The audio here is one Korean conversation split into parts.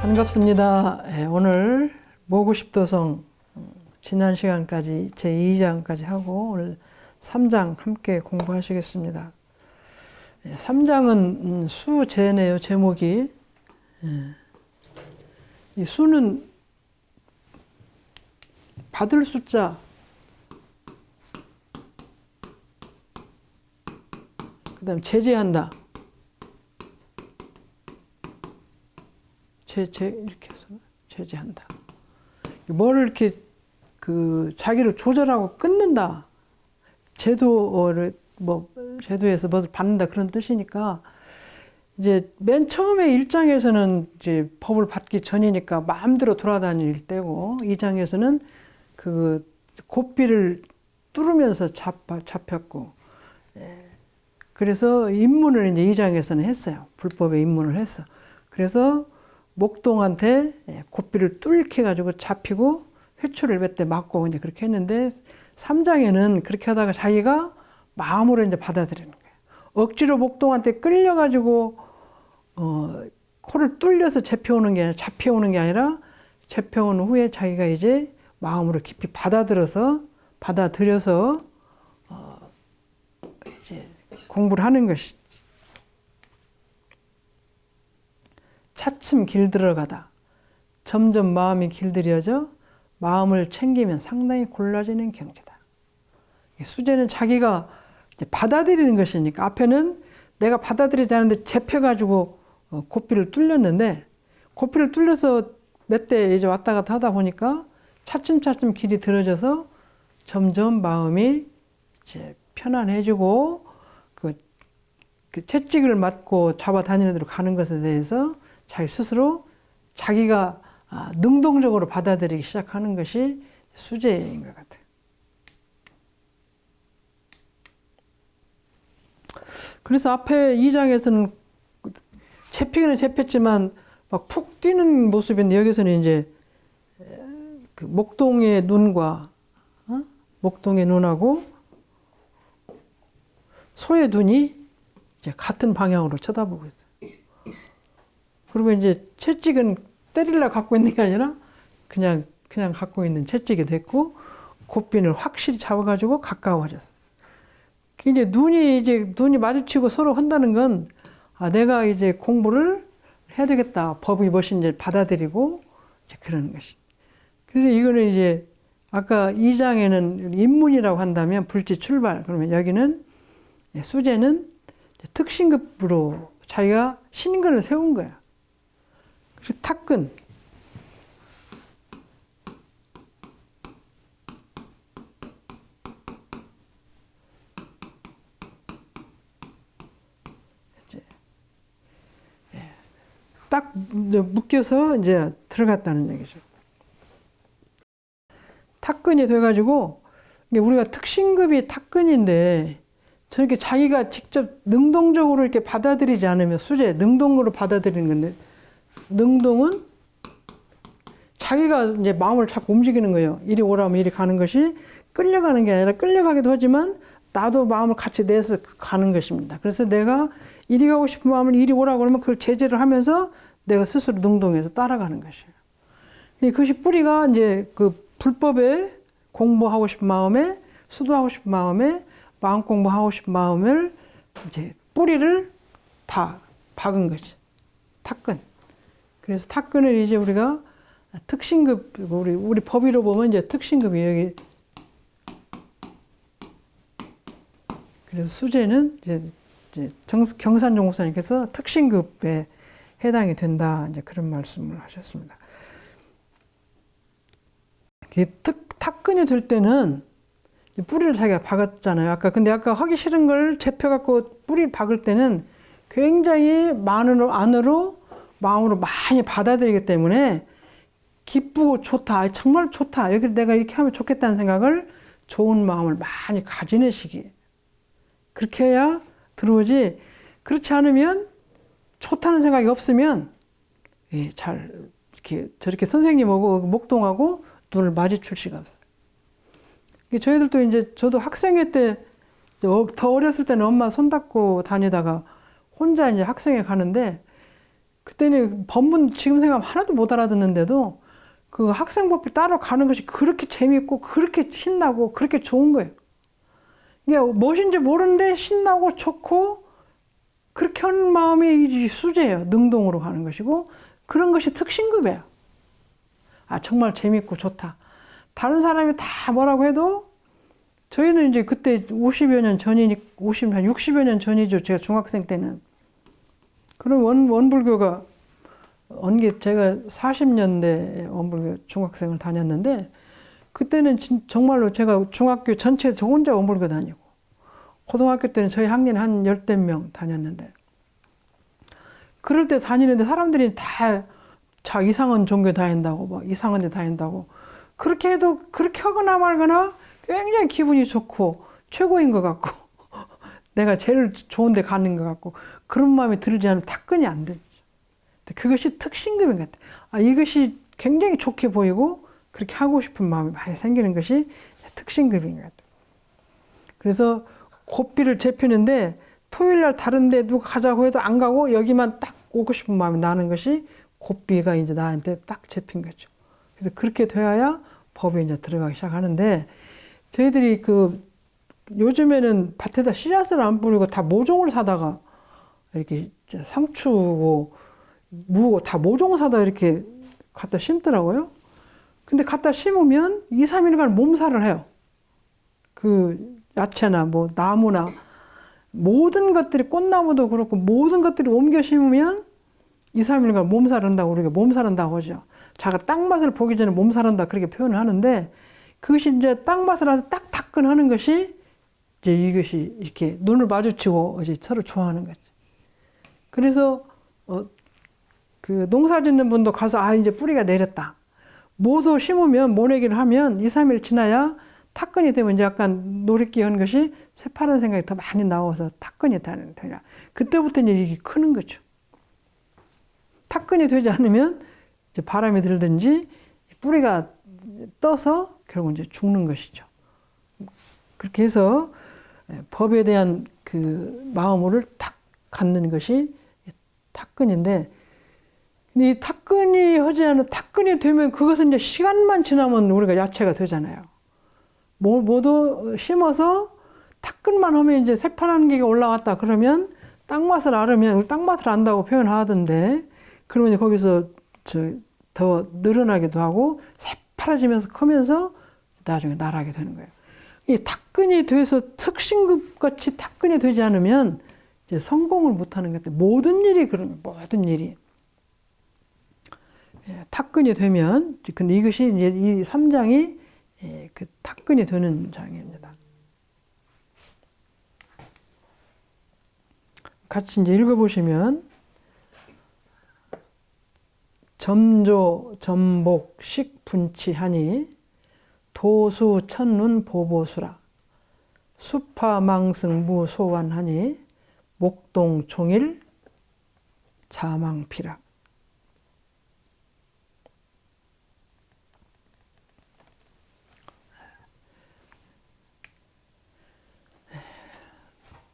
반갑습니다. 오늘 모구십도성 지난 시간까지 제2장까지 하고 오늘 3장 함께 공부하시겠습니다. 3장은 수제네요. 제목이. 이 수는 받을 숫자, 그 다음에 제재한다. 이렇게 해서 제재한다. 뭐를 이렇게 자기를 조절하고 끊는다. 제도를 제도에서 무엇을 받는다 그런 뜻이니까 이제 맨 처음에 1장에서는 이제 법을 받기 전이니까 마음대로 돌아다닐 때고 2장에서는 그 고삐를 뚫으면서 잡혔고 그래서 입문을 이제 2장에서는 했어요. 불법의 입문을 했어. 그래서 목동한테 고삐를 뚫게 가지고 잡히고 회초를 몇 대 맞고 이제 그렇게 했는데 3장에는 그렇게 하다가 자기가 마음으로 이제 받아들이는 거예요. 억지로 목동한테 끌려가지고 코를 뚫려서 잡혀오는 게 아니라 잡혀온 후에 자기가 이제 마음으로 깊이 받아들여서 이제 공부를 하는 것이. 차츰 길들어가다 점점 마음이 길들여져 마음을 챙기면 상당히 골라지는 경지다. 수제는 자기가 이제 받아들이는 것이니까 앞에는 내가 받아들이지 않는데 잡혀가지고 고삐를 뚫렸는데 고삐를 뚫려서 몇 대 이제 왔다 갔다 하다 보니까 차츰 길이 들어져서 점점 마음이 이제 편안해지고 그 채찍을 맞고 잡아다니는 대로 가는 것에 대해서 자기 스스로 자기가 능동적으로 받아들이기 시작하는 것이 수제인 것 같아요. 그래서 앞에 2장에서는 잡히기는 잡혔지만 막 푹 뛰는 모습인데 여기서는 이제 그 목동의 눈과 목동의 눈하고 소의 눈이 이제 같은 방향으로 쳐다보고 있어요. 그리고 이제 채찍은 때리려 갖고 있는 게 아니라 그냥 갖고 있는 채찍이 됐고 고삐를 확실히 잡아가지고 가까워졌어요. 이제 눈이 마주치고 서로 한다는 건 내가 이제 공부를 해야 되겠다. 법이 무엇인지 받아들이고 이제 그러는 것이. 그래서 이거는 이제 아까 2장에는 입문이라고 한다면 불지 출발. 그러면 여기는 수제는 특신급으로 자기가 신근을 세운 거야. 그래서 탁근. 딱 묶여서 이제 들어갔다는 얘기죠. 탁근이 돼가지고 우리가 특신급이 탁근인데 저렇게 자기가 직접 능동적으로 이렇게 받아들이지 않으면 수제 능동으로 받아들이는 건데 능동은 자기가 이제 마음을 자꾸 움직이는 거예요. 이리 오라면 이리 가는 것이 끌려가는 게 아니라 끌려가기도 하지만 나도 마음을 같이 내서 가는 것입니다. 그래서 내가 이리 가고 싶은 마음을 이리 오라고 그러면 그걸 제재를 하면서 내가 스스로 능동해서 따라가는 것이에요. 그것이 뿌리가 이제 그 불법에 공부하고 싶은 마음에 수도하고 싶은 마음에 마음 공부하고 싶은 마음을 이제 뿌리를 다 박은 거지. 탁근. 그래서 탁근을 이제 우리가 특신급, 우리 법의로 보면 이제 특신급이 여기. 그래서 수제는 이제 경산종목사님께서 특신급에 해당이 된다. 이제 그런 말씀을 하셨습니다. 탁근이 될 때는 뿌리를 자기가 박았잖아요. 근데 아까 하기 싫은 걸 잡혀갖고 뿌리 박을 때는 굉장히 안으로 마음으로 많이 받아들이기 때문에 기쁘고 좋다. 정말 좋다. 여기 내가 이렇게 하면 좋겠다는 생각을 좋은 마음을 많이 가지는 시기. 그렇게 해야 들어오지. 그렇지 않으면 좋다는 생각이 없으면 저렇게 선생님하고 목동하고 눈을 마주칠 수가 없어요. 저희들도 이제 저도 학생회 때 더 어렸을 때는 엄마 손 잡고 다니다가 혼자 이제 학생회 가는데 그때는 법문 지금 생각하면 하나도 못 알아듣는데도 그 학생법을 따로 가는 것이 그렇게 재밌고 그렇게 신나고 그렇게 좋은 거예요. 이게 무엇인지 모르는데 신나고 좋고 그렇게 하는 마음이 이 수재예요. 능동으로 가는 것이고 그런 것이 특신급이에요. 아 정말 재밌고 좋다. 다른 사람이 다 뭐라고 해도 저희는 이제 그때 50여 년 전이니 60여 년 전이죠. 제가 중학생 때는. 그럼 원불교가 제가 40년대 원불교 중학생을 다녔는데 그때는 정말로 제가 중학교 전체에 저 혼자 원불교 다니고 고등학교 때는 저희 학년 한 10대 명 다녔는데 그럴 때 다니는데 사람들이 다 이상한 종교 다닌다고 뭐 이상한 데 다닌다고 그렇게 해도 그렇게 하거나 말거나 굉장히 기분이 좋고 최고인 것 같고 내가 제일 좋은 데 가는 것 같고 그런 마음이 들지 않으면 탁근이 안 되죠. 그것이 특신급인 것 같아요. 아, 이것이 굉장히 좋게 보이고 그렇게 하고 싶은 마음이 많이 생기는 것이 특신급인 것 같아요. 그래서 고삐를 재피는데 토요일 날 다른 데 누가 가자고 해도 안 가고 여기만 딱 오고 싶은 마음이 나는 것이 고삐가 이제 나한테 딱 재핀 거죠. 그래서 그렇게 돼야 법에 이제 들어가기 시작하는데 저희들이 요즘에는 밭에다 씨앗을 안 뿌리고 다 모종을 사다가 이렇게 상추고 무고 다 모종 사다 이렇게 갖다 심더라고요. 근데 갖다 심으면 2, 3일간 몸살을 해요. 그 야채나 뭐 나무나 모든 것들이 꽃나무도 그렇고 모든 것들이 옮겨 심으면 2, 3일간 몸살한다고 우리가 몸살한다고 하죠. 자가 땅 맛을 보기 전에 몸살한다 그렇게 표현을 하는데 그것이 이제 땅 맛을 아주 딱 탁근하는 것이 이제 이것이 이렇게 눈을 마주치고 이제 서로 좋아하는 거지. 그래서 그 농사 짓는 분도 가서 아 이제 뿌리가 내렸다. 모두 심으면 모내기를 하면 2, 3일 지나야 탁근이 되면 이제 약간 노릇기 하는 것이 새파란 생각이 더 많이 나와서 탁근이 되냐. 그때부터 이제 이게 크는 거죠. 탁근이 되지 않으면 이제 바람이 들든지 뿌리가 떠서 결국 이제 죽는 것이죠. 그렇게 해서 법에 대한 그 마음을 탁 갖는 것이 탁근인데 이 탁근이 하지 않은 탁근이 되면 그것은 이제 시간만 지나면 우리가 야채가 되잖아요. 모두 심어서 탁근만 하면 이제 새파란 게가 올라왔다 그러면 땅맛을 알으면 땅맛을 안다고 표현하던데 그러면 거기서 더 늘어나기도 하고 새파라지면서 크면서 나중에 날아가게 되는 거예요. 이 탁근이 돼서 특신급 같이 탁근이 되지 않으면 이제 성공을 못하는 것 같아요. 모든 일이 그런 모든 일이 탁근이 되면 근데 이것이 이제 이 3장이 그 탁근이 되는 장입니다. 같이 이제 읽어보시면 점조 점복 식분치하니 도수 천눈 보보수라 수파망승 무소환하니 목동 총일 자망피라.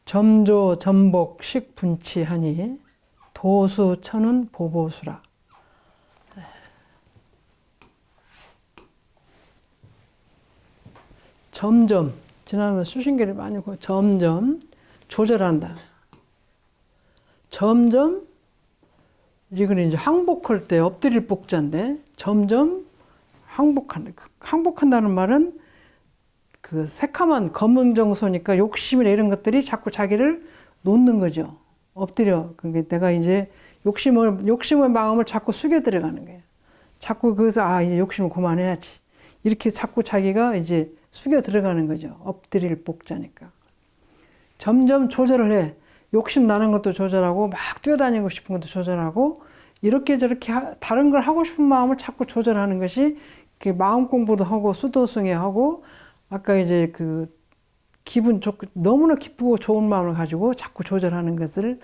점조 점복 식분치하니 도수 천은 보보수라. 점점 지난번에 수신계를 많이 보고 점점 조절한다. 점점 이거는 이제 항복할 때 엎드릴 복자인데 점점 항복한다. 항복한다는 말은 그 새카만 검은 정소니까 욕심이나 이런 것들이 자꾸 자기를 놓는 거죠. 엎드려. 그러니까 내가 이제 욕심의 마음을 자꾸 숙여 들어가는 거예요. 자꾸 그래서 이제 욕심을 그만해야지. 이렇게 자꾸 자기가 이제 숙여 들어가는 거죠. 엎드릴 복자니까. 점점 조절을 해. 욕심 나는 것도 조절하고 막 뛰어다니고 싶은 것도 조절하고 이렇게 저렇게 다른 걸 하고 싶은 마음을 자꾸 조절하는 것이 마음 공부도 하고 수도승에 하고 아까 이제 그 기분 좋고 너무나 기쁘고 좋은 마음을 가지고 자꾸 조절하는 것을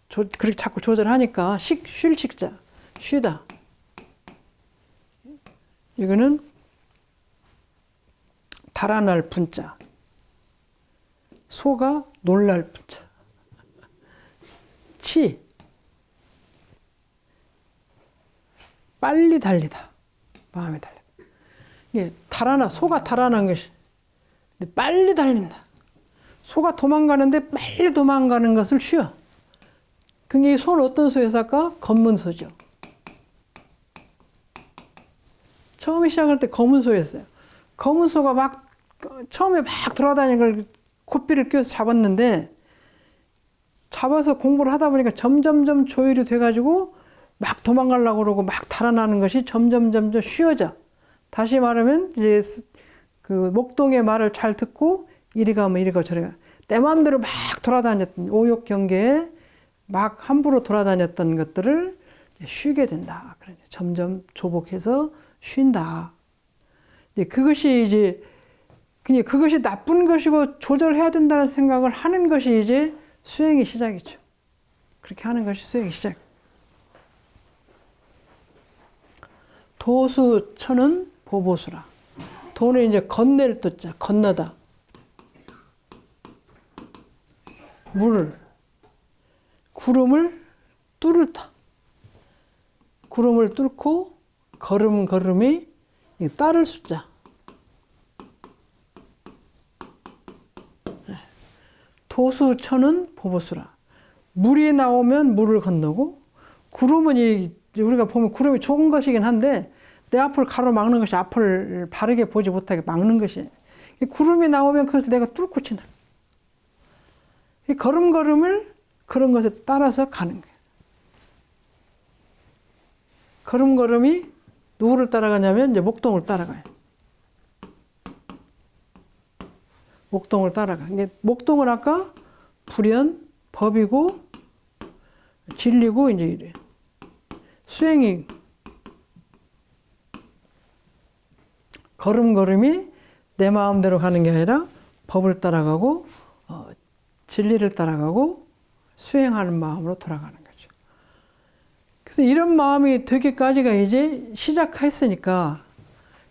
그렇게 자꾸 조절하니까 쉴 식자 쉬다. 이거는 달아날 분자. 소가 놀랄 분자. 치. 빨리 달리다. 마음이 달리다. 이게 소가 달아난 것이 빨리 달린다. 소가 도망가는데 빨리 도망가는 것을 쉬어. 그게 소는 어떤 소에서 할까? 검은 소죠. 처음에 시작할 때 검은 소였어요. 검은 소가 처음에 돌아다니는 걸 고삐를 껴서 잡았는데, 잡아서 공부를 하다 보니까 점점점 조율이 돼가지고 막 도망가려고 그러고 막 달아나는 것이 점점 쉬워져. 다시 말하면 이제 그 목동의 말을 잘 듣고 이리 가면 이리 가 저리 가. 내 마음대로 막 돌아다녔던 오욕 경계에 막 함부로 돌아다녔던 것들을 쉬게 된다. 점점 조복해서 쉰다. 그것이 이제 그냥 그것이 나쁜 것이고 조절해야 된다는 생각을 하는 것이 이제 수행의 시작이죠. 그렇게 하는 것이 수행의 시작. 도수천은 보보수라. 도는 이제 건넬 도자, 건너다. 물을, 구름을 뚫을다. 구름을 뚫고 걸음이 따를 숫자. 도수천은 보보수라. 물이 나오면 물을 건너고, 구름은 우리가 보면 구름이 좋은 것이긴 한데 내 앞을 가로막는 것이 앞을 바르게 보지 못하게 막는 것이. 구름이 나오면 그것을 내가 뚫고 지나. 걸음을 그런 것에 따라서 가는 거예요. 걸음이 누구를 따라가냐면 이제 목동을 따라가요. 목동을 따라가. 목동은 아까 불연, 법이고 진리고 이제 이래. 수행이 걸음이 내 마음대로 가는 게 아니라 법을 따라가고 진리를 따라가고 수행하는 마음으로 돌아가는 거죠. 그래서 이런 마음이 되기까지가 이제 시작했으니까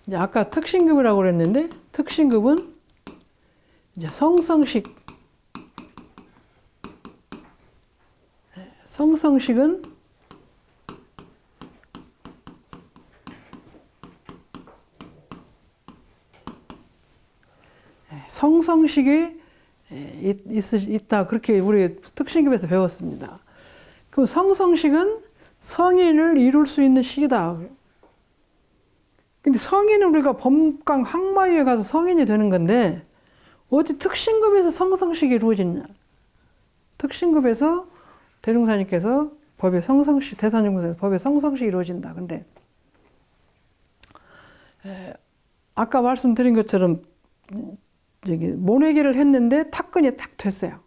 이제 아까 특신급이라고 그랬는데 특신급은 이제 성성식은 성성식이 있다. 그렇게 우리 특신급에서 배웠습니다. 그럼 성성식은 성인을 이룰 수 있는 식이다. 근데 성인은 우리가 범강 항마위에 가서 성인이 되는 건데 어디 특신급에서 성성식이 이루어지냐. 특신급에서 대종사님께서 법의 성성식, 대산증에서 법의 성성식이 이루어진다. 근데 아까 말씀드린 것처럼 모내기를 했는데 탁근이 딱 됐어요.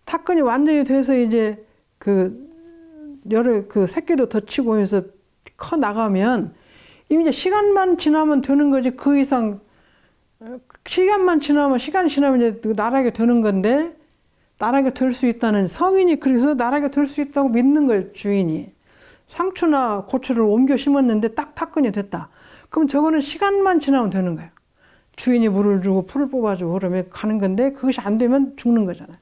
탁근이 완전히 돼서 이제 그 새끼도 더 치고 해서 커 나가면 이미 이제 시간만 지나면 되는 거지. 그 이상 시간이 지나면 이제 나락에 되는 건데 나락에 될 수 있다는 성인이 그래서 나락에 될 수 있다고 믿는 거예요. 주인이 상추나 고추를 옮겨 심었는데 딱 탁근이 됐다. 그럼 저거는 시간만 지나면 되는 거예요. 주인이 물을 주고 풀을 뽑아주고 그러면 가는 건데 그것이 안 되면 죽는 거잖아요.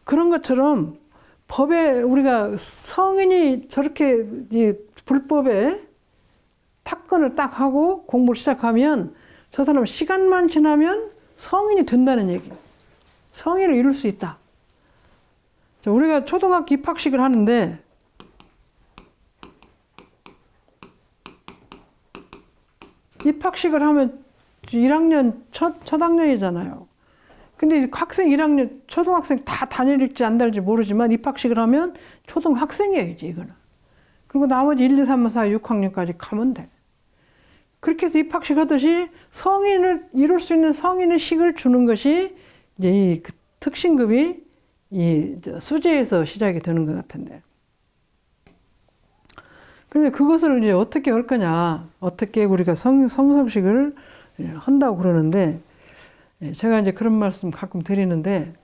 그런 것처럼 법에 우리가 성인이 저렇게 불법에 탁근을 딱 하고 공부를 시작하면 저 사람은 시간만 지나면 성인이 된다는 얘기예요. 성인을 이룰 수 있다. 우리가 초등학교 입학식을 하는데 입학식을 하면 1학년 첫 학년이잖아요. 근데 학생 1학년, 초등학생 다 다닐지 안 다닐지 모르지만 입학식을 하면 초등학생이에요, 이제 이거는. 그리고 나머지 1, 2, 3, 4, 6학년까지 가면 돼. 그렇게 해서 입학식 하듯이 성인을 이룰 수 있는 성인의 식을 주는 것이 이제 이 특신급이 이 수제에서 시작이 되는 것 같은데. 그런데 그것을 이제 어떻게 할 거냐, 어떻게 우리가 성성식을 한다고 그러는데, 제가 이제 그런 말씀 가끔 드리는데,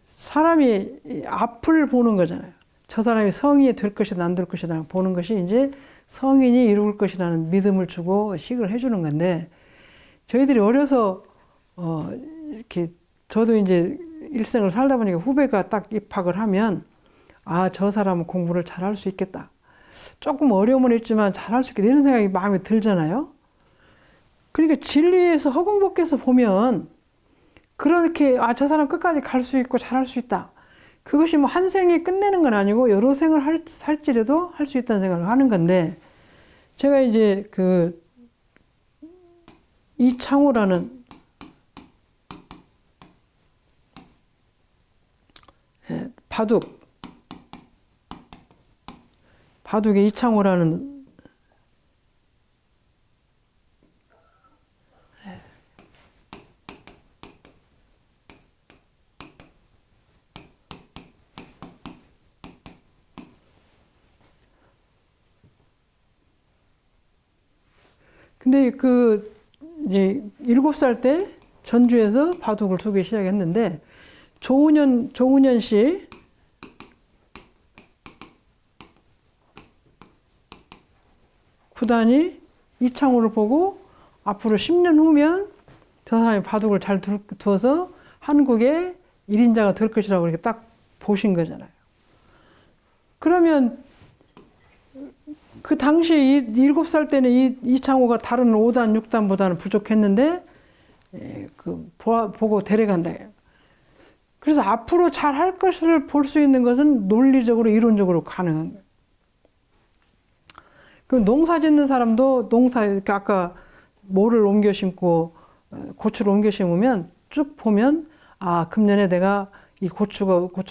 사람이 앞을 보는 거잖아요. 저 사람이 성인이 될 것이다, 안 될 것이다 보는 것이 이제 성인이 이룰 것이라는 믿음을 주고 식을 해주는 건데, 저희들이 어려서, 이렇게, 저도 이제 일생을 살다 보니까 후배가 딱 입학을 하면, 아, 저 사람은 공부를 잘할 수 있겠다. 조금 어려움은 있지만 잘할 수 있겠다. 이런 생각이 마음에 들잖아요. 그러니까 진리에서 허공복해서 보면 그렇게 아, 저 사람 끝까지 갈 수 있고 잘할 수 있다. 그것이 뭐 한 생에 끝내는 건 아니고 여러 생을 할지라도 할 수 있다는 생각을 하는 건데 제가 이제 그 이창호라는 바둑의 이창호라는 근데 그 이제 7살 때 전주에서 바둑을 두기 시작했는데 조은현 씨 구단이 이창호를 보고 앞으로 10년 후면 저 사람이 바둑을 잘 두어서 한국의 1인자가 될 것이라고 이렇게 딱 보신 거잖아요. 그러면 그 당시 7살 때는 이창호가 다른 5단, 6단보다는 부족했는데 보고 데려간다. 그래서 앞으로 잘 할 것을 볼 수 있는 것은 논리적으로 이론적으로 가능한 거예요. 그 농사 짓는 사람도 아까 모를 옮겨 심고 고추를 옮겨 심으면 쭉 보면 아, 금년에 내가 이 고추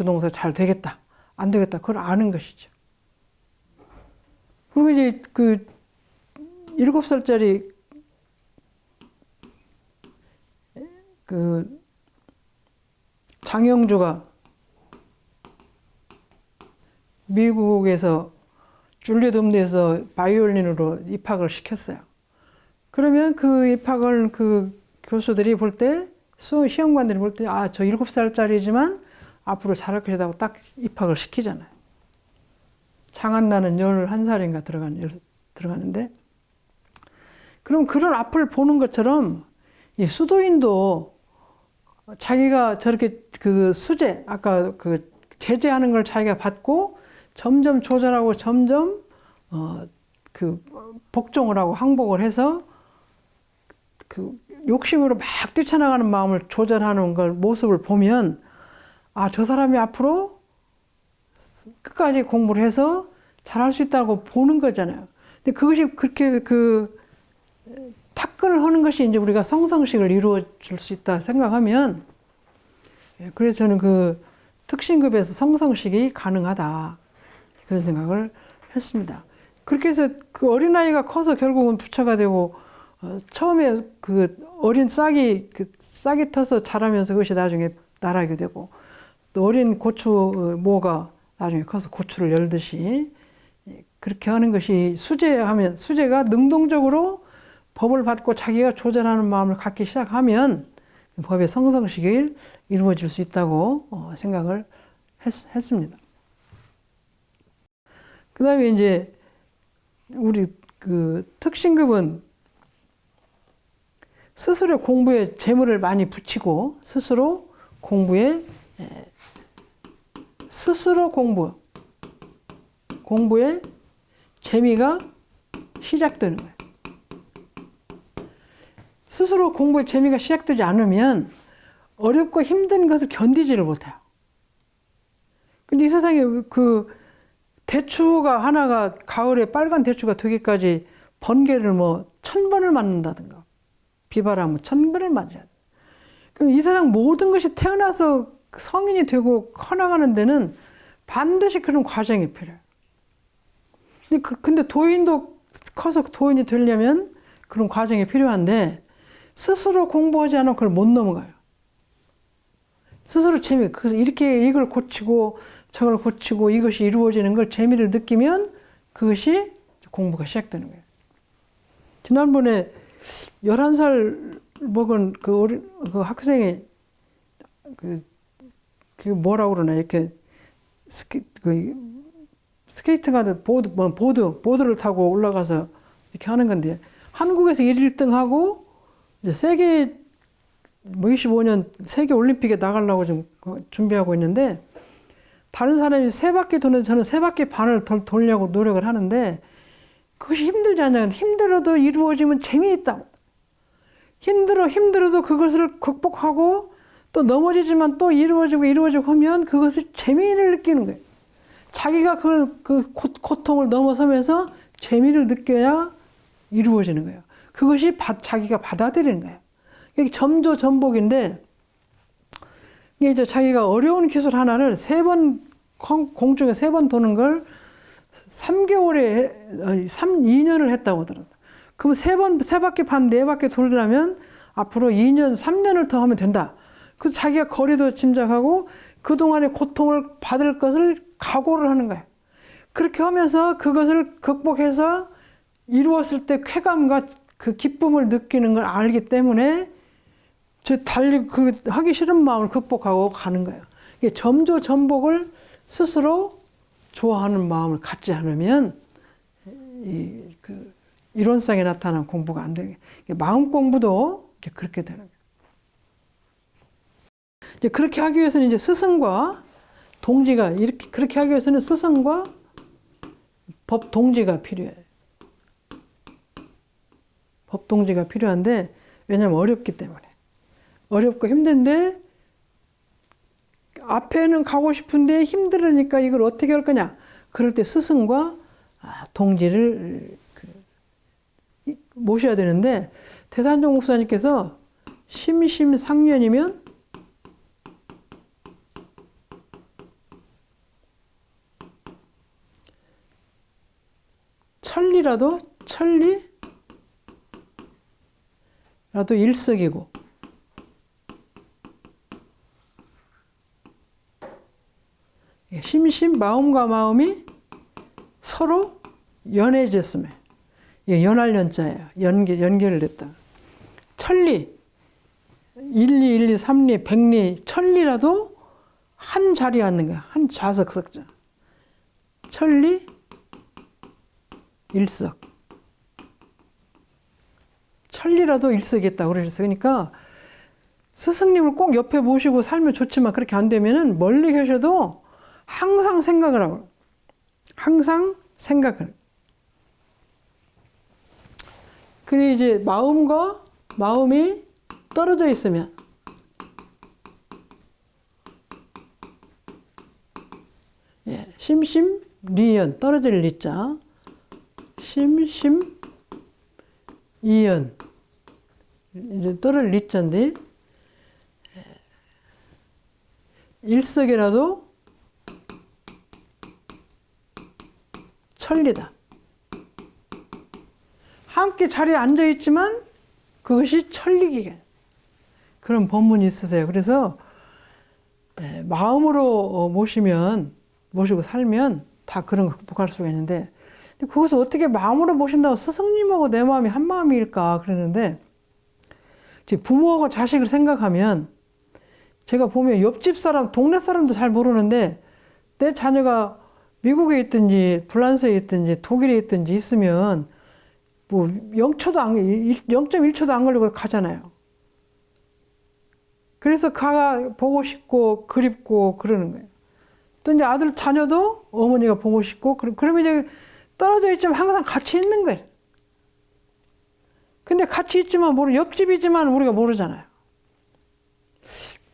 농사 잘 되겠다. 안 되겠다. 그걸 아는 것이죠. 그리고 이제 그 7살짜리 그 장영주가 미국에서 줄리엣 음대에서 바이올린으로 입학을 시켰어요. 그러면 그 입학을 그 교수들이 볼 때, 시험관들이 볼 때, 아, 저 7살짜리지만 앞으로 잘할 것이다 하고 딱 입학을 시키잖아요. 장한나는 11살인가 들어가는데, 그럼 그런 앞을 보는 것처럼 이 수도인도 자기가 저렇게 그 수재, 아까 그 제재하는 걸 자기가 받고 점점 조절하고 점점 그 복종을 하고 항복을 해서 그 욕심으로 막 뛰쳐나가는 마음을 조절하는 걸 모습을 보면 아, 저 사람이 앞으로 끝까지 공부를 해서 잘할 수 있다고 보는 거잖아요. 근데 그것이 그렇게 그 탁근을 하는 것이 이제 우리가 성성식을 이루어 줄 수 있다 생각하면 그래서 저는 그 특신급에서 성성식이 가능하다. 그런 생각을 했습니다. 그렇게 해서 그 어린아이가 커서 결국은 부처가 되고 처음에 그 어린 싹이 터서 자라면서 그것이 나중에 나라게 되고 또 어린 고추 모가 나중에 커서 고추를 열듯이 그렇게 하는 것이 수재가 능동적으로 법을 받고 자기가 조절하는 마음을 갖기 시작하면 법의 성성식이 이루어질 수 있다고 생각을 했습니다. 그 다음에 이제 우리 그 특신급은 스스로 공부에 재물을 많이 붙이고 스스로 공부에 재미가 시작되는 거예요. 스스로 공부에 재미가 시작되지 않으면 어렵고 힘든 것을 견디지를 못해요. 근데 이 세상에 그 대추가 하나가 가을에 빨간 대추가 되기까지 번개를 뭐 1000번을 맞는다든가 비바람을 1000번을 맞아야 돼. 그럼 이 세상 모든 것이 태어나서 성인이 되고 커나가는 데는 반드시 그런 과정이 필요해요. 근데 도인도 커서 도인이 되려면 그런 과정이 필요한데 스스로 공부하지 않으면 그걸 못 넘어가요. 스스로 그래서 이렇게 이걸 고치고 저걸 고치고 이것이 이루어지는 걸 재미를 느끼면 그것이 공부가 시작되는 거예요. 지난번에 11살 먹은 그 학생이 그 뭐라고 그러나 이렇게 스케이트가 보드를 타고 올라가서 이렇게 하는 건데 한국에서 1등 하고 이제 세계 25년 세계 올림픽에 나가려고 지금 준비하고 있는데 다른 사람이 3바퀴 도는데 저는 3바퀴 반을 돌려고 노력을 하는데 그것이 힘들지 않냐. 힘들어도 이루어지면 재미있다고. 힘들어도 그것을 극복하고 또 넘어지지만 또 이루어지고 하면 그것을 재미를 느끼는 거예요. 자기가 그 고통을 넘어서면서 재미를 느껴야 이루어지는 거예요. 그것이 자기가 받아들이는 거예요. 이게 점조전복인데 이게 이제 자기가 어려운 기술 하나를 3번 공중에 3번 도는 걸 3개월에 2년을 했다고 하더라고요. 그럼 3바퀴 반 4바퀴 돌려면 앞으로 2년 3년을 더 하면 된다. 그래서 자기가 거리도 짐작하고 그동안의 고통을 받을 것을 각오를 하는 거예요. 그렇게 하면서 그것을 극복해서 이루었을 때 쾌감과 그 기쁨을 느끼는 걸 알기 때문에 하기 싫은 마음을 극복하고 가는 거예요. 이게 점조전복을 스스로 좋아하는 마음을 갖지 않으면 이론상에 나타난 공부가 안 되는 거예요. 마음 공부도 이제 그렇게 되는 거예요. 이제 그렇게 하기 위해서는 이제 스승과 동지가 그렇게 하기 위해서는 스승과 법 동지가 필요해요. 법 동지가 필요한데 왜냐하면 어렵기 때문에 어렵고 힘든데 앞에는 가고 싶은데 힘들으니까 이걸 어떻게 할 거냐. 그럴 때 스승과 동지를 모셔야 되는데 대산종 목사님께서 심심상년이면 천리라도 일석이고 마음과 마음이 서로 연해졌으면 연할 연자예요. 연결을 했다. 천리 1리, 3리, 100리, 천리라도 한 자리에 앉는 거야. 한 좌석 석자. 천리 일석. 천리라도 일석이겠다. 그러니까 스승님을 꼭 옆에 모시고 살면 좋지만 그렇게 안 되면은 멀리 계셔도 항상 생각을 하고 항상 생각을. 그리고 이제 마음과 마음이 떨어져 있으면 심심리연 떨어질 리자 심심이연 이제 떨어질 리자인데 일석이라도 천리다. 함께 자리에 앉아 있지만 그것이 천리기계. 그런 법문이 있으세요. 그래서 마음으로 모시고 살면 다 그런 거 극복할 수가 있는데 그것을 어떻게 마음으로 모신다고 스승님하고 내 마음이 한 마음일까 그러는데 부모하고 자식을 생각하면 제가 보면 옆집 사람, 동네 사람도 잘 모르는데 내 자녀가 미국에 있든지 프랑스에 있든지 독일에 있든지 있으면 뭐 0.1초도 안 걸리고 가잖아요. 그래서 보고 싶고 그립고 그러는 거예요. 또 이제 아들 자녀도 어머니가 보고 싶고 그러면 이제 떨어져 있지만 항상 같이 있는 거예요. 근데 같이 있지만 옆집이지만 우리가 모르잖아요.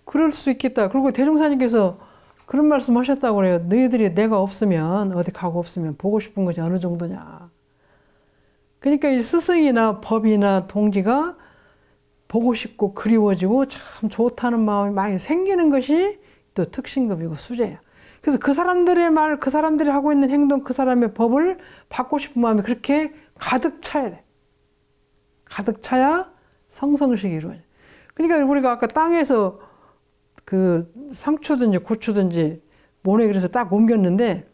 그럴 수 있겠다. 그리고 대종사님께서 그런 말씀 하셨다고 그래요. 너희들이 내가 없으면 어디 가고 없으면 보고 싶은 것이 어느 정도냐. 그러니까 이 스승이나 법이나 동지가 보고 싶고 그리워지고 참 좋다는 마음이 많이 생기는 것이 또 특신급이고 수제예요. 그래서 그 사람들이 하고 있는 행동, 그 사람의 법을 받고 싶은 마음이 그렇게 가득 차야 돼. 가득 차야 성성식이 이루어져요. 그러니까 우리가 아까 땅에서 그 상추든지 고추든지 모내 그래서 딱 옮겼는데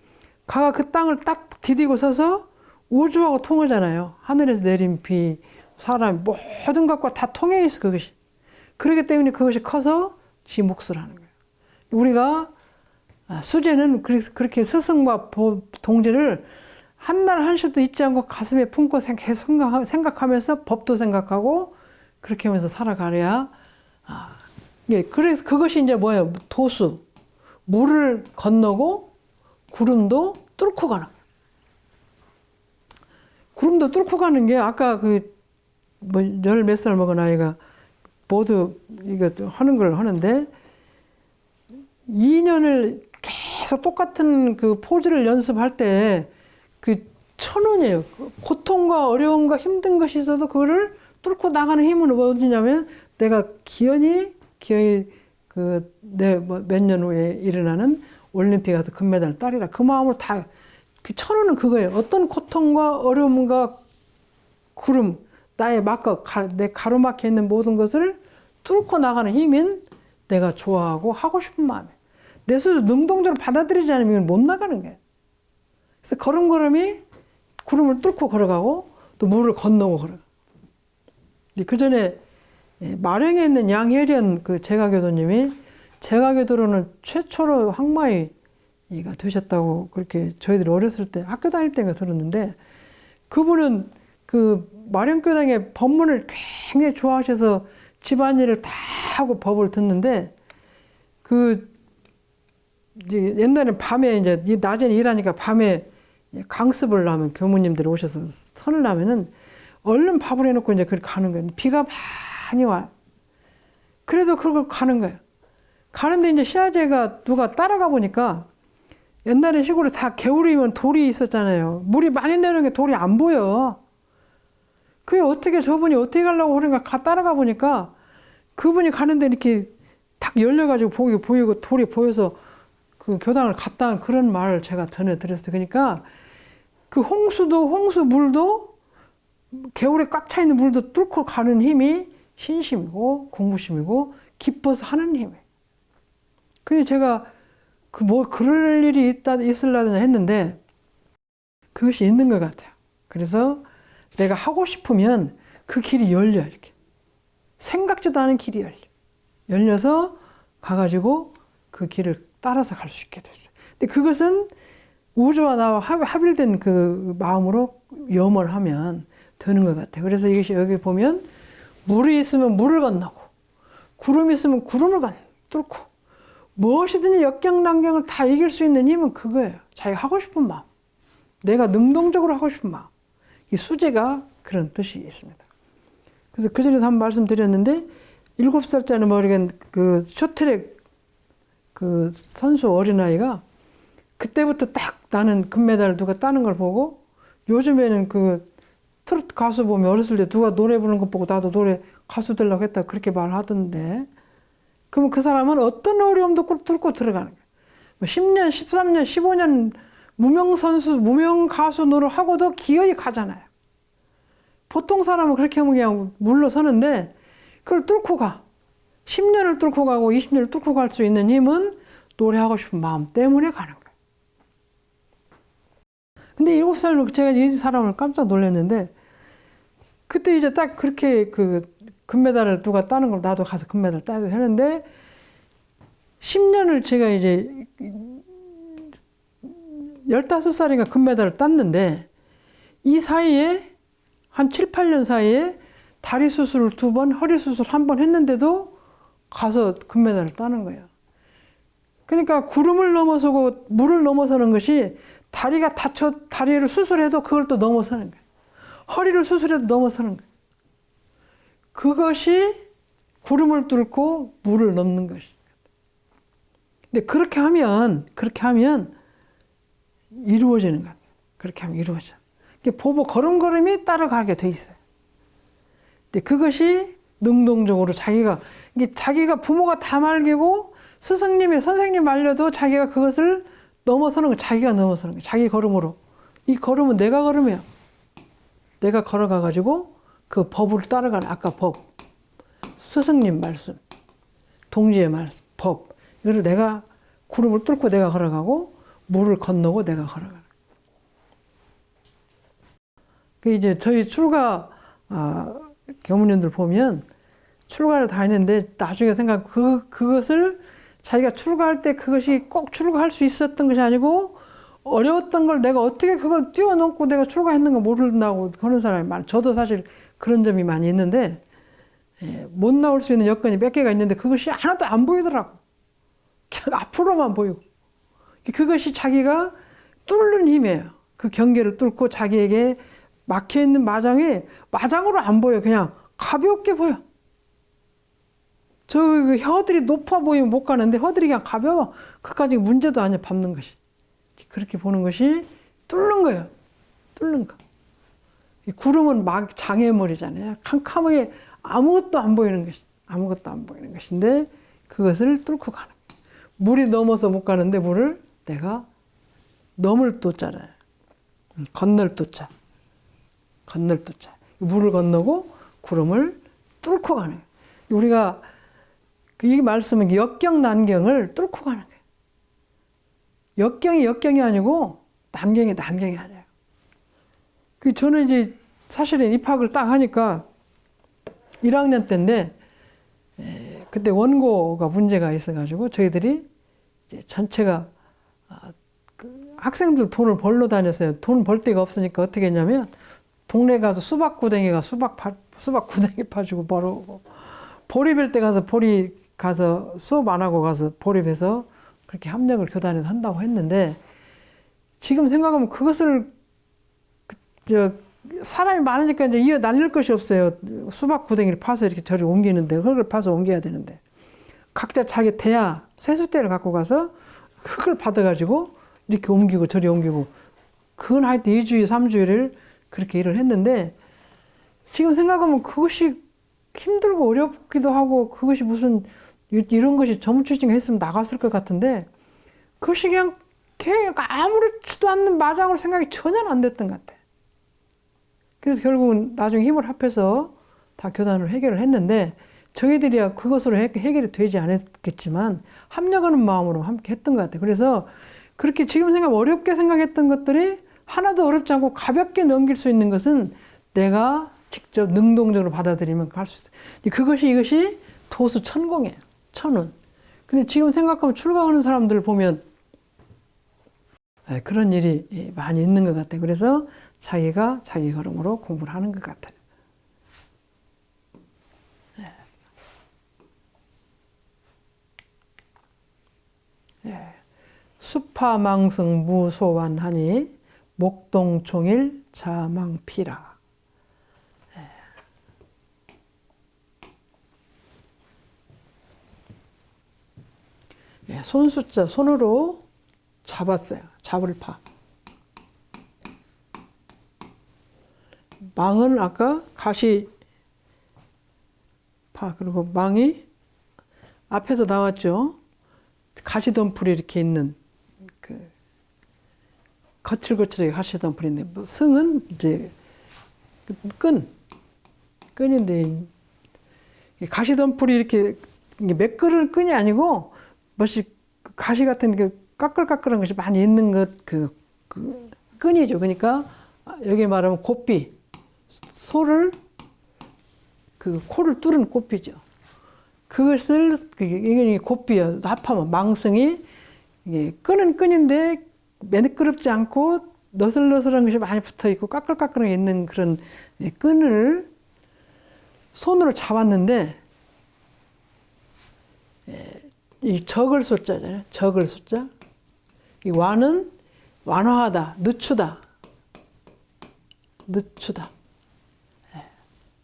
가가 그 땅을 딱 디디고 서서 우주하고 통하잖아요. 하늘에서 내린 비, 사람 모든 것과 다 통해 있어 그것이. 그렇기 때문에 그것이 커서 지 몫을 하는 거예요. 우리가 수제는 그렇게 스승과 동지를 한날 한시도 잊지 않고 가슴에 품고 계속 생각하면서 법도 생각하고 그렇게 하면서 살아가려야 그래서 그것이 이제 뭐예요? 도수. 물을 건너고 구름도 뚫고 가는 거예요. 구름도 뚫고 가는 게 아까 열 몇 살 먹은 아이가 보드 이거 하는 걸 하는데 2년을 계속 똑같은 그 포즈를 연습할 때 그 천운이에요. 고통과 어려움과 힘든 것이 있어도 그거를 뚫고 나가는 힘은 뭐냐면 내가 기어이 몇 년 후에 일어나는 올림픽 가서 금메달 따리라. 그 마음으로 다, 그 천운은 그거예요. 어떤 고통과 어려움과 구름, 나의 내 가로막혀 있는 모든 것을 뚫고 나가는 힘인 내가 좋아하고 하고 싶은 마음이에요. 내 스스로 능동적으로 받아들이지 않으면 못 나가는 거예요. 그래서 걸음걸음이 구름을 뚫고 걸어가고 또 물을 건너고 걸어가고. 그 전에 마령에 있는 양혜련 그 제가교도님이 제가교도로는 최초로 항마의가 되셨다고 그렇게 저희들이 어렸을 때 학교 다닐 때가 들었는데 그분은 그 마령교당의 법문을 굉장히 좋아하셔서 집안일을 다 하고 법을 듣는데 이제 옛날엔 밤에 이제 낮에는 일하니까 밤에 강습을 하면 교무님들이 오셔서 선을 하면은 얼른 밥을 해놓고 이제 그렇게 가는 거예요. 비가 많이 와요. 그래도 그걸 가는 거예요. 가는데 이제 시아제가 누가 따라가 보니까 옛날에 시골에 다 겨울이면 돌이 있었잖아요. 물이 많이 내리는 게 돌이 안 보여. 그게 어떻게 저분이 어떻게 가려고 그러니까 따라가 보니까 그분이 가는데 이렇게 탁 열려가지고 보이고 돌이 보여서 그 교당을 갔다 한 그런 말을 제가 전에 들었어요. 그러니까 그 홍수 물도 겨울에 꽉 차 있는 물도 뚫고 가는 힘이 신심이고 공부심이고 기뻐서 하는 힘이에요. 근데 제가 그럴 일이 있으려나 했는데 그것이 있는 것 같아요. 그래서 내가 하고 싶으면 그 길이 열려, 이렇게. 생각지도 않은 길이 열려서 가가지고 그 길을 따라서 갈 수 있게 됐어요. 근데 그것은 우주와 나와 합일된 그 마음으로 염원하면 되는 것 같아요. 그래서 이것이 여기 보면 물이 있으면 물을 건너고 구름이 있으면 구름을 뚫고 무엇이든지 역경난경을 다 이길 수 있는 힘은 그거예요. 자기가 하고 싶은 마음. 내가 능동적으로 하고 싶은 마음. 이 수제가 그런 뜻이 있습니다. 그래서 그 전에도 한번 말씀드렸는데 7살짜리 모르겠는 그 쇼트랙 그 선수 어린아이가 그때부터 딱 나는 금메달 누가 따는 걸 보고 요즘에는 그 트로트 가수 보면 어렸을 때 누가 노래 부르는 것 보고 나도 노래 가수 되려고 했다 그렇게 말하던데 그러면 그 사람은 어떤 어려움도 뚫고 들어가는 거예요. 10년, 13년, 15년 무명 선수, 무명 가수 노릇하고도 기어이 가잖아요. 보통 사람은 그렇게 하면 그냥 물러서는데 그걸 뚫고 가. 10년을 뚫고 가고 20년을 뚫고 갈 수 있는 힘은 노래하고 싶은 마음 때문에 가는 거예요. 근데 7살로 제가 이 사람을 깜짝 놀랐는데 그때 이제 딱 그렇게 그 금메달을 누가 따는 걸 나도 가서 금메달 따야 되는데 10년을 제가 이제 15살인가 금메달을 땄는데 이 사이에 한 7, 8년 사이에 다리 수술을 2번, 허리 수술 1번 했는데도 가서 금메달을 따는 거예요. 그러니까 구름을 넘어서고 물을 넘어서는 것이 다리가 다리를 수술해도 그걸 또 넘어서는 거예요. 허리를 수술해도 넘어서는 거예요. 그것이 구름을 뚫고 물을 넘는 것입니다. 근데 그렇게 하면 이루어지는 것 같아요. 그렇게 하면 이루어져. 보고 걸음걸음이 따라가게 돼 있어요. 근데 그것이 능동적으로 자기가 부모가 다 말기고 선생님 말려도 자기가 그것을 넘어서는 거 자기가 넘어서는 거예요. 자기 걸음으로. 이 걸음은 내가 걸음이에요. 내가 걸어가가지고 그 법을 따라가는 아까 법. 스승님 말씀. 동지의 말씀. 법. 이거를 내가 구름을 뚫고 내가 걸어가고 물을 건너고 내가 걸어가는. 그 이제 저희 출가 교무님들 보면 출가를 다 했는데 나중에 그것을 자기가 출가할 때 그것이 꼭 출가할 수 있었던 것이 아니고 어려웠던 걸 내가 어떻게 그걸 뛰어넘고 내가 출가했는가 모른다고 그런 사람이 많아요. 저도 사실 그런 점이 많이 있는데 못 나올 수 있는 여건이 몇 개가 있는데 그것이 하나도 안 보이더라고. 앞으로만 보이고. 그것이 자기가 뚫는 힘이에요. 그 경계를 뚫고 자기에게 막혀있는 마장으로 안 보여. 그냥 가볍게 보여. 그 혀들이 높아 보이면 못 가는데 혀들이 그냥 가벼워. 그까지 문제도 아니야, 밟는 것이. 그렇게 보는 것이 뚫는 거예요. 뚫는 거. 이 구름은 막 장애물이잖아요. 캄캄하게 아무것도 안 보이는 것이. 아무것도 안 보이는 것인데 그것을 뚫고 가는 거예요. 물이 넘어서 못 가는데 물을 내가 넘을 또자잖아요. 건널 또자. 건널 또자. 물을 건너고 구름을 뚫고 가는 거예요. 우리가 이 말씀은 역경난경을 뚫고 가는 거예요. 역경이 역경이 아니고 난경이 난경이 아니에요. 저는 이제 사실은 입학을 딱 하니까 1학년 때인데 그때 원고가 문제가 있어가지고 저희들이 이제 전체가 학생들 돈을 벌러 다녔어요. 돈 벌 데가 없으니까 어떻게 했냐면 동네 가서 수박구덩이가 수박구덩이 파주고 벌어오고 보리별 때 가서 수업 안 하고 가서 보립해서 그렇게 합력을 교단에서 한다고 했는데 지금 생각하면 그것을 사람이 많으니까 이제 이어 날릴 것이 없어요. 수박구덩이를 파서 이렇게 저리 옮기는데 흙을 파서 옮겨야 되는데 각자 자기 대야 세숫대를 갖고 가서 흙을 받아가지고 이렇게 옮기고 저리 옮기고 그건 하여튼 2주일 3주일을 그렇게 일을 했는데 지금 생각하면 그것이 힘들고 어렵기도 하고 그것이 무슨 이런 것이 전무출신 했으면 나갔을 것 같은데 그것이 그냥 아무렇지도 않는 마장으로 생각이 전혀 안 됐던 것 같아. 그래서 결국은 나중에 힘을 합해서 다 교단을 해결을 했는데 저희들이야 그것으로 해결이 되지 않았겠지만 합력하는 마음으로 함께 했던 것 같아요. 그래서 그렇게 지금 어렵게 생각했던 것들이 하나도 어렵지 않고 가볍게 넘길 수 있는 것은 내가 직접 능동적으로 받아들이면 할 수 있어요. 이것이 도수 천공이에요. 천운. 근데 지금 생각하면 출가하는 사람들 보면 그런 일이 많이 있는 것 같아요. 그래서 자기가 자기 걸음으로 공부를 하는 것 같아요. 수파망승 무소환하니 목동총일 자망피라. 손수자 손으로 잡았어요. 잡을 파. 망은 아까 가시 파 그리고 망이 앞에서 나왔죠. 가시덤불이 이렇게 있는 거칠거칠하게 가시덤불인데 승은 이제 끈인데 가시덤불이 이렇게 매끄러운 끈이 아니고 뭐시 가시 같은 게 까끌까끌한 것이 많이 있는 그 끈이죠. 그러니까 여기 말하면 고삐 소를 코를 뚫은 고삐죠. 그것을 이게 고삐요. 합하면 망승이 이게 끈은 끈인데 매끄럽지 않고 너슬너슬한 것이 많이 붙어 있고 까끌까끌하게 있는 그런 끈을 손으로 잡았는데 이 적을 숫자잖아요. 적을 숫자. 이 완은 완화하다, 늦추다, 늦추다,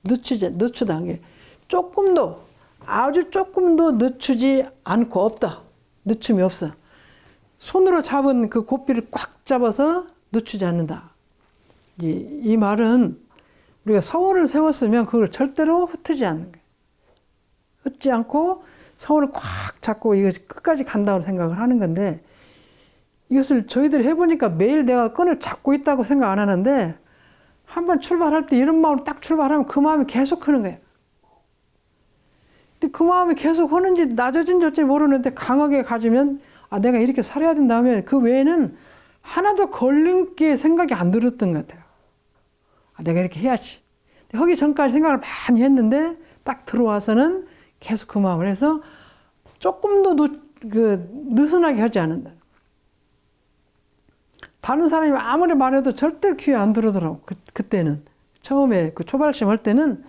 늦추다. 게 조금도 아주 조금도 늦추지 않고 없다. 늦춤이 없어. 손으로 잡은 그 고삐를 꽉 잡아서 늦추지 않는다. 이 말은 우리가 서원을 세웠으면 그걸 절대로 흩지 않는 거예요. 흩지 않고 서원을 꽉 잡고 이것이 끝까지 간다고 생각을 하는 건데 이것을 저희들이 해보니까 매일 내가 끈을 잡고 있다고 생각 안 하는데 한번 출발할 때 이런 마음으로 딱 출발하면 그 마음이 계속 하는 거예요. 근데 그 마음이 계속 하는지 낮아진지 모르는데 강하게 가지면 내가 이렇게 살아야 된다 하면 그 외에는 하나도 걸린 게 생각이 안 들었던 것 같아요. 내가 이렇게 해야지. 하기 전까지 생각을 많이 했는데 딱 들어와서는 계속 그 마음을 해서 조금도 느슨하게 하지 않는다. 다른 사람이 아무리 말해도 절대 귀에 안 들어오더라고. 그때는. 처음에 초발심 할 때는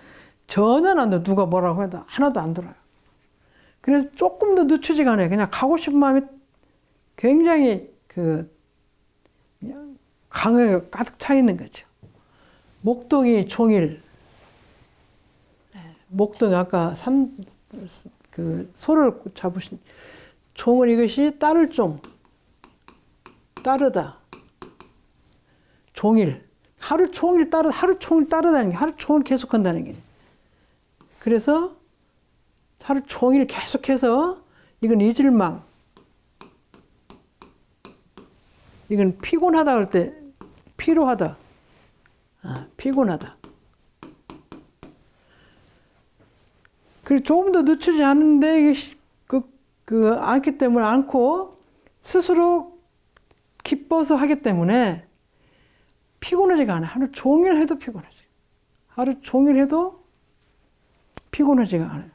전혀 안 들어. 누가 뭐라고 해도 하나도 안 들어요. 그래서 조금 더 늦추지가 않아요. 그냥 가고 싶은 마음이 굉장히 강하게 가득 차 있는 거죠. 목동이 종일, 목동 아까 소를 잡으신 종은 이것이 따를 종, 따르다, 종일, 하루 종일 따르다는 게, 하루 종일 계속한다는 게. 그래서 하루 종일 계속해서 이건 이질망, 이건 피곤하다 할 때 피로하다, 피곤하다. 그리고 조금 더 늦추지 않는데 않기 때문에 않고 스스로 기뻐서 하기 때문에 피곤하지가 않아요. 하루 종일 해도 피곤하지. 하루 종일 해도 피곤하지가 않아요.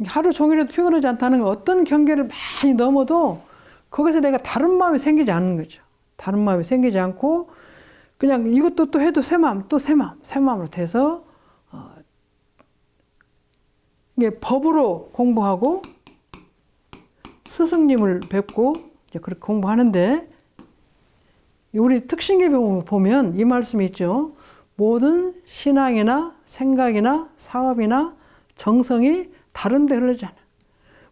하루 종일 해도 피곤하지 않다는 건 어떤 경계를 많이 넘어도 거기서 내가 다른 마음이 생기지 않는 거죠. 다른 마음이 생기지 않고 그냥 이것도 또 해도 새 마음, 또 새 마음으로 돼서 이게 법으로 공부하고 스승님을 뵙고 이제 그렇게 공부하는데 우리 특신기에 보면 이 말씀이 있죠. 모든 신앙이나 생각이나 사업이나 정성이 다른 데 흐르지 않아.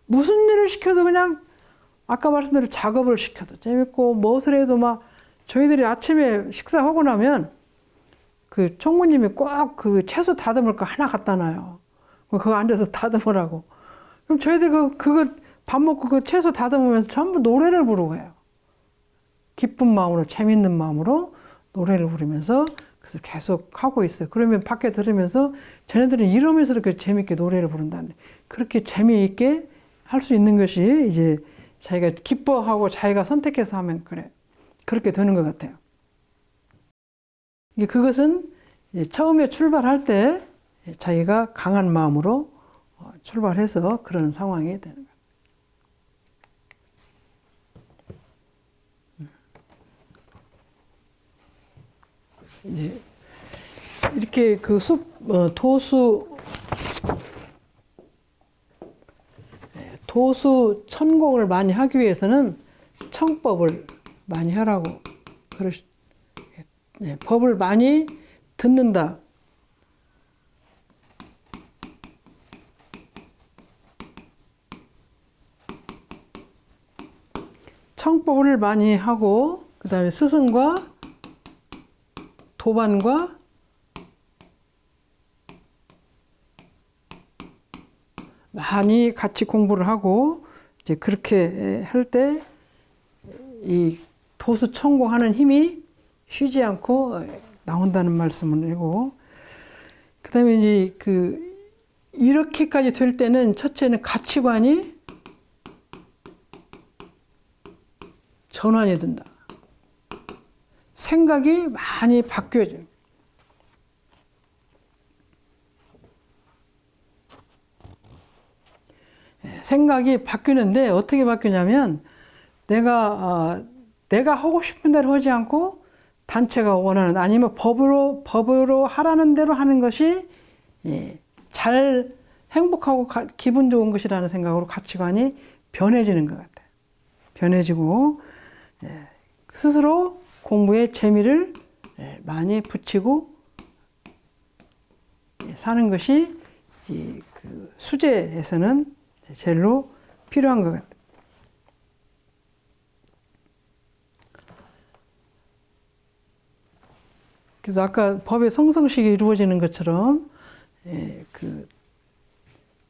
무슨 일을 시켜도 그냥 아까 말씀대로 작업을 시켜도 재밌고 무엇을 해도 막 저희들이 아침에 식사하고 나면 그 총무님이 꼭 그 채소 다듬을 거 하나 갖다 놔요. 그거 앉아서 다듬으라고. 그럼 저희들 그거 밥 먹고 그 채소 다듬으면서 전부 노래를 부르고 해요. 기쁜 마음으로, 재밌는 마음으로 노래를 부르면서 그래서 계속 하고 있어요. 그러면 밖에 들으면서 쟤네들은 이러면서 이렇게 재밌게 노래를 부른다는데 그렇게 재미있게 할 수 있는 것이 이제 자기가 기뻐하고 자기가 선택해서 하면 그래. 그렇게 되는 것 같아요. 그것은 처음에 출발할 때 자기가 강한 마음으로 출발해서 그런 상황이 되는 거예요. 이제 이렇게 도수 천공을 많이 하기 위해서는 청법을 많이 하라고 법을 많이 듣는다. 청법을 많이 하고 그 다음에 스승과 도반과 많이 같이 공부를 하고 이제 그렇게 할 때 이 도수 천공하는 힘이 쉬지 않고 나온다는 말씀을 하고 그 다음에 이제 이렇게까지 될 때는 첫째는 가치관이 전환이 된다. 생각이 많이 바뀌어져요. 생각이 바뀌는데 어떻게 바뀌냐면 내가 하고 싶은 대로 하지 않고 단체가 원하는 아니면 법으로 하라는 대로 하는 것이 잘 행복하고 기분 좋은 것이라는 생각으로 가치관이 변해지는 것 같아요. 변해지고 스스로 공부에 재미를 많이 붙이고 사는 것이 수재에서는 제일로 필요한 것 같아요. 그래서 아까 법의 성성식이 이루어지는 것처럼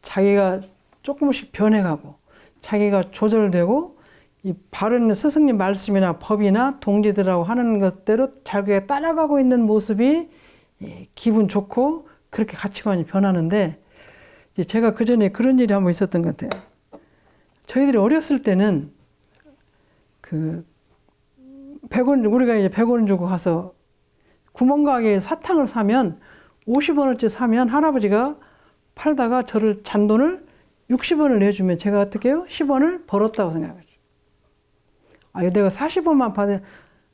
자기가 조금씩 변해가고 자기가 조절되고 이 바른 스승님 말씀이나 법이나 동지들하고 하는 것대로 자기가 따라가고 있는 모습이 기분 좋고 그렇게 가치관이 변하는데 제가 그전에 그런 일이 한번 있었던 것 같아요. 저희들이 어렸을 때는 100원, 우리가 이제 100원 주고 가서 구멍가게에 사탕을 사면 50원어치 사면 할아버지가 팔다가 저를 잔돈을 60원을 내주면 제가 어떻게 해요? 10원을 벌었다고 생각하죠. 내가 40원만 받아,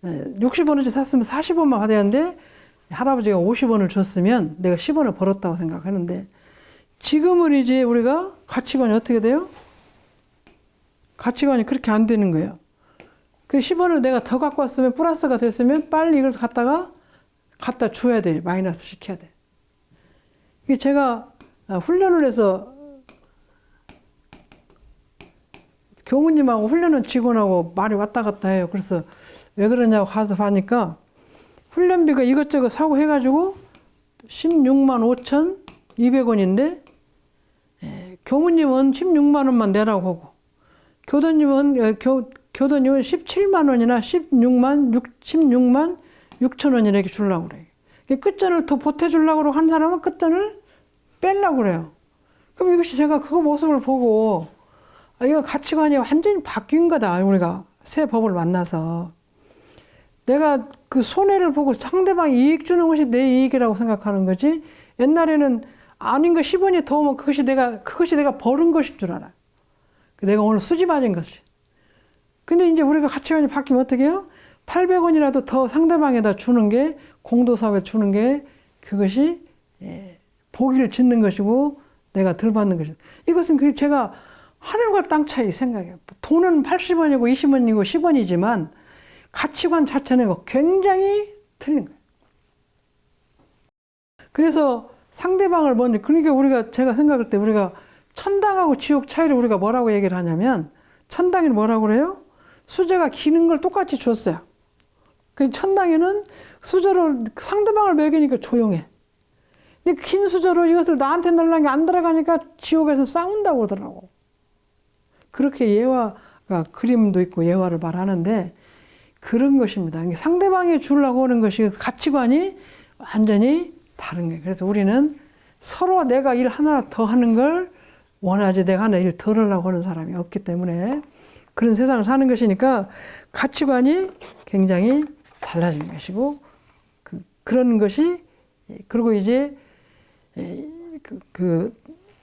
60원어치 샀으면 40원만 받아야 하는데 할아버지가 50원을 줬으면 내가 10원을 벌었다고 생각하는데, 지금은 이제 우리가 가치관이 어떻게 돼요? 가치관이 그렇게 안 되는 거예요. 그 10원을 내가 더 갖고 왔으면, 플러스가 됐으면 빨리 이걸 갖다 줘야 돼. 마이너스 시켜야 돼. 이게 제가 훈련을 해서 교무님하고 훈련은 직원하고 말이 왔다 갔다 해요. 그래서 왜 그러냐고 가서 봐니까 훈련비가 이것저것 사고 해가지고 16만 5,200원인데 교무님은 16만 원만 내라고 하고 교도님은 17만 원이나 16만 6천 원이나 이렇게 주려고 그래요. 끝전을 더 보태주려고 한 사람은 끝전을 빼려고 그래요. 그럼 이것이 제가 그 모습을 보고 이거 가치관이 완전히 바뀐 거다. 우리가 새 법을 만나서. 내가 그 손해를 보고 상대방이 이익 주는 것이 내 이익이라고 생각하는 거지. 옛날에는 아닌 거 10원이 더 오면 그것이 내가 벌은 것인 줄 알아. 내가 오늘 수지맞은 것이. 근데 이제 우리가 가치관이 바뀌면 어떻게 해요? 800원이라도 더 상대방에다 주는 게, 공도사업에 주는 게 그것이 복의를 짓는 것이고 내가 덜 받는 것이고. 이것은 제가 하늘과 땅 차이 생각해요. 돈은 80원이고 20원이고 10원이지만 가치관 자체는 굉장히 틀린 거예요. 그래서 상대방을 먼저, 그러니까 제가 생각할 때 우리가 천당하고 지옥 차이를 우리가 뭐라고 얘기를 하냐면, 천당에는 뭐라고 그래요? 수저가 기는 걸 똑같이 줬어요. 그 천당에는 수저로 상대방을 먹이니까 조용해. 근데 긴 수저로 이것을 나한테 넣으려는 게 안 들어가니까 지옥에서 싸운다고 그러더라고. 그렇게 예화가, 그림도 있고 예화를 말하는데 그런 것입니다. 상대방이 주려고 하는 것이 가치관이 완전히 다른 거예요. 그래서 우리는 서로 내가 일 하나 더 하는 걸 원하지, 내가 하나 일 덜 하려고 하는 사람이 없기 때문에 그런 세상을 사는 것이니까 가치관이 굉장히 달라진 것이고, 그런 것이, 그리고 이제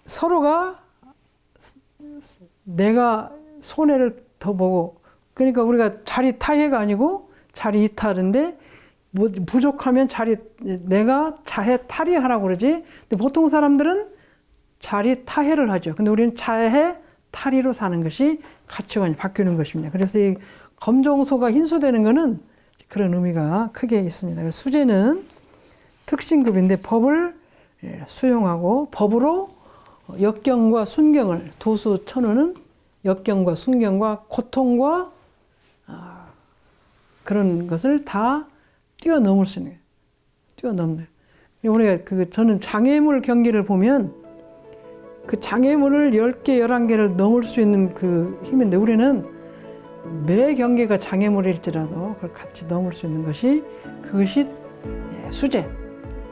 서로가 내가 손해를 더 보고, 그러니까 우리가 자리 타해가 아니고 자리 이탈인데, 부족하면 내가 자해 탈의하라고 그러지. 근데 보통 사람들은 자리 타해를 하죠. 근데 우리는 자해 탈의로 사는 것이 가치관이 바뀌는 것입니다. 그래서 이 검정소가 흰소되는 것은 그런 의미가 크게 있습니다. 수재는 특신급인데 법을 수용하고 법으로 역경과 순경을, 도수 천우는 역경과 순경과 고통과 그런 것을 다 뛰어넘을 수 있는 거예요. 뛰어넘는. 우리가 저는 장애물 경기를 보면 그 장애물을 10개, 11개를 넘을 수 있는 그 힘인데, 우리는 매 경기가 장애물일지라도 그걸 같이 넘을 수 있는 것이, 그것이 수재.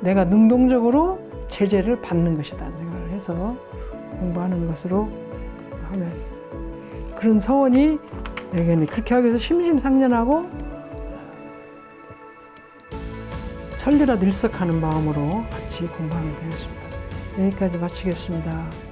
내가 능동적으로 제재를 받는 것이다 생각을 해서 공부하는 것으로 하면, 그런 서원이 여기는 그렇게 하기 위해서 심심상련하고 천리라도 일석하는 마음으로 같이 공부하면 되겠습니다. 여기까지 마치겠습니다.